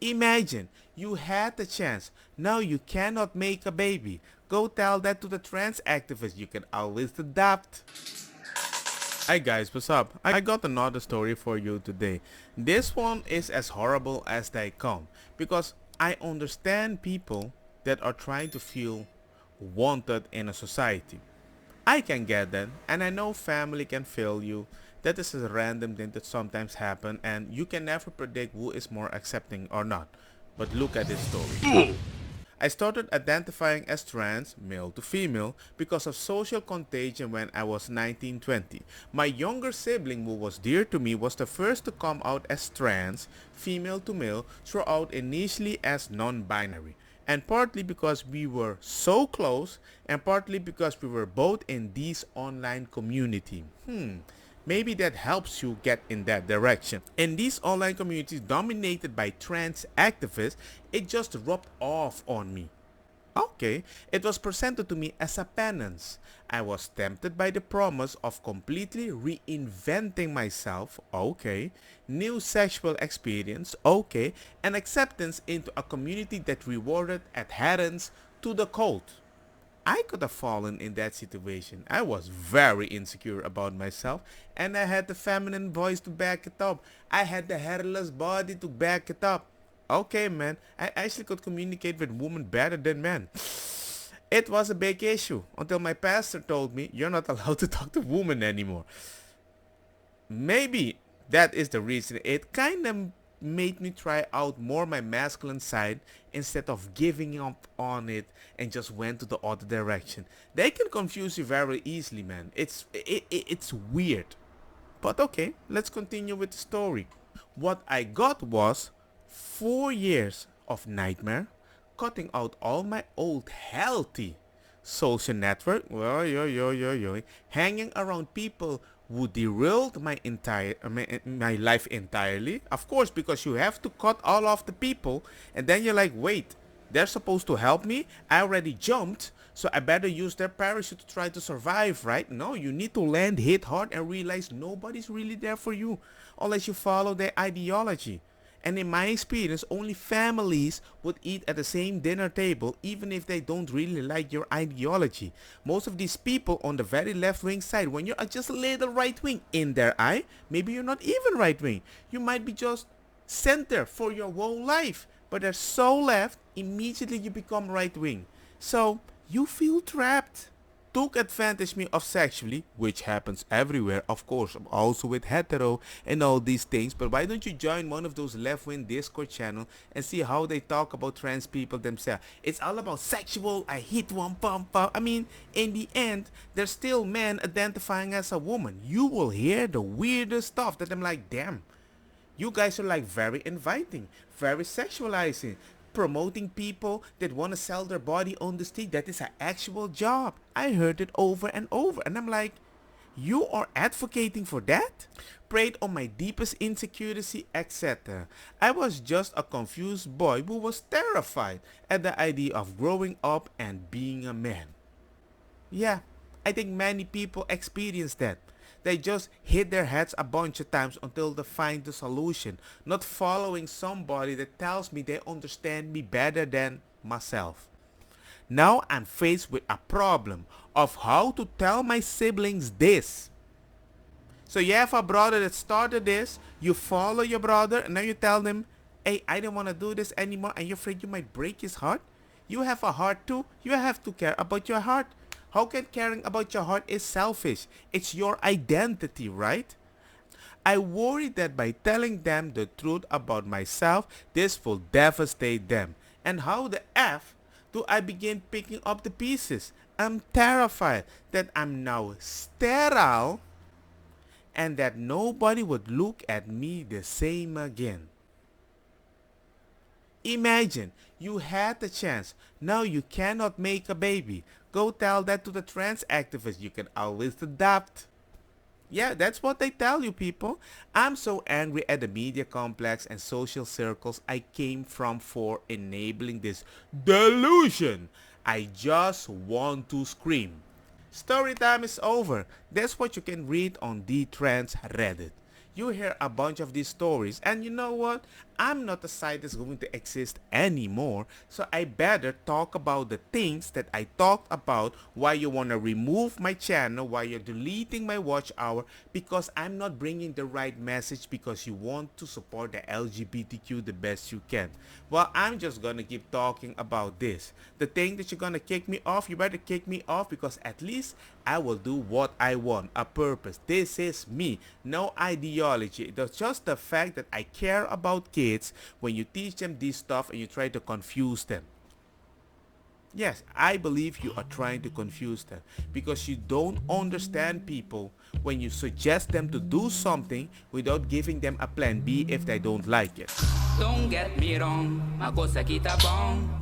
Imagine you had the chance. Now you cannot make a baby. Go tell that to the trans activists. You can always adapt. Hi guys, what's up? I got another story for you today. This one is as horrible as they come because I understand people that are trying to feel wanted in a society. I can get that, and I know family can fail you. That is a random thing that sometimes happen, and you can never predict who is more accepting or not. But look at this story. I started identifying as trans, male to female, because of social contagion when I was 19-20. My younger sibling who was dear to me was the first to come out as trans, female to male, throughout initially as non-binary. And partly because we were so close, and partly because we were both in this online community. Maybe that helps you get in that direction. In these online communities dominated by trans activists, it just rubbed off on me. Okay, it was presented to me as a penance. I was tempted by the promise of completely reinventing myself, okay, new sexual experience, okay, and acceptance into a community that rewarded adherence to the cult. I could have fallen in that situation. I was very insecure about myself, and I had the feminine voice to back it up. I had the hairless body to back it up. Okay, man, I actually could communicate with women better than men. It was a big issue until my pastor told me you're not allowed to talk to women anymore. Maybe that is the reason it kind of made me try out more my masculine side instead of giving up on it and just went to the other direction. They can confuse you very easily, man. It's weird. But okay, let's continue with the story. What I got was 4 years of nightmare, cutting out all my old healthy social network, hanging around people who derailed my life entirely. Of course, because you have to cut all of the people, and then you're like, wait, they're supposed to help me. I already jumped, so I better use their parachute to try to survive, right? No, you need to land, hit hard, and realize nobody's really there for you unless you follow their ideology. And in my experience, only families would eat at the same dinner table even if they don't really like your ideology. Most of these people on the very left-wing side, when you're just a little right-wing in their eye, maybe you're not even right-wing. You might be just center for your whole life. But they're so left, immediately you become right-wing. So, you feel trapped. Took advantage me of sexually, which happens everywhere, of course, also with hetero and all these things. But why don't you join one of those left-wing Discord channel and see how they talk about trans people themselves? It's all about sexual, I hit one pump. I mean, in the end, there's still men identifying as a woman. You will hear the weirdest stuff that I'm like, damn. You guys are like very inviting, very sexualizing, promoting people that want to sell their body on the street. That is an actual job. I heard it over and over, and I'm like, you are advocating for that? Preyed on my deepest insecurity, etc. I was just a confused boy who was terrified at the idea of growing up and being a man. Yeah, I think many people experience that. They just hit their heads a bunch of times until they find the solution, not following somebody that tells me they understand me better than myself. Now I'm faced with a problem of how to tell my siblings this. So you have a brother that started this, you follow your brother, and now you tell them, hey, I don't want to do this anymore, and you're afraid you might break his heart? You have a heart too, you have to care about your heart. How can caring about your heart is selfish? It's your identity, right? I worry that by telling them the truth about myself, this will devastate them. And how the F do I begin picking up the pieces? I'm terrified that I'm now sterile and that nobody would look at me the same again. Imagine you had the chance. Now you cannot make a baby. Go tell that to the trans activists. You can always adapt. Yeah, that's what they tell you, people. I'm so angry at the media complex and social circles I came from for enabling this delusion. I just want to scream. Story time is over. That's what you can read on Detrans Reddit. You hear a bunch of these stories, and you know what? I'm not a site that's going to exist anymore, so I better talk about the things that I talked about, why you want to remove my channel, why you're deleting my watch hour, because I'm not bringing the right message because you want to support the LGBTQ the best you can. Well, I'm just gonna keep talking about this. The thing that you're gonna kick me off, you better kick me off, because at least I will do what I want, a purpose. This is me, no ideology. It's just the fact that I care about kids. When you teach them this stuff and you try to confuse them, yes, I believe you are trying to confuse them because you don't understand people when you suggest them to do something without giving them a plan B if they don't like it. Don't get me wrong, my cosa kita bong.